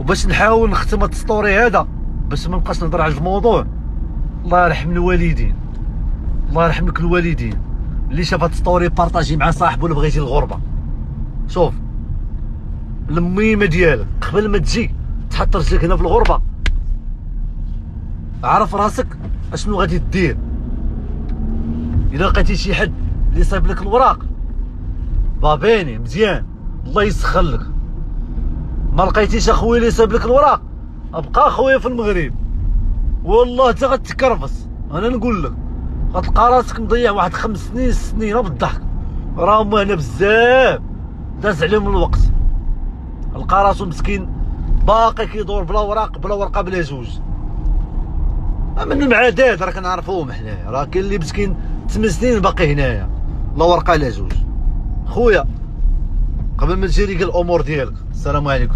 وباش نحاول نختم هاد السطوري هذا باش ما نبقاش نهضر على الموضوع. الله يرحم الوالدين، الله يرحم لك الوالدين. اللي شاف هاد السطوري بارطاجي مع صاحبو اللي بغى يجي للغربه. شوف المهمه ديالك قبل ما تجي تحط رجلك هنا في الغربه، عرف راسك اشنو غادي دير. الا لقيتي شي حد اللي صايب لك الوراق بابيني مزيان، الله يسخر لك. ما لقيتيش اخويا اللي صايب لك الوراق، ابقى اخويا في المغرب والله حتى غتكرفس. انا نقول لك غتلقى راسك مضيع واحد 5 سنين 6 سنين بالضحك. راهم هنا بزاف داز عليهم الوقت، لقى راسو مسكين باقي كيدور بلا وراق بلا ورقه بلا جوج. من المعادات راه كنعرفوهم حنايا، راه كاين اللي مسكين 8 سنين باقي هنايا لا ورقه لا جوج. خويا قبل ما تجي لي الامور ديالك، السلام عليكم.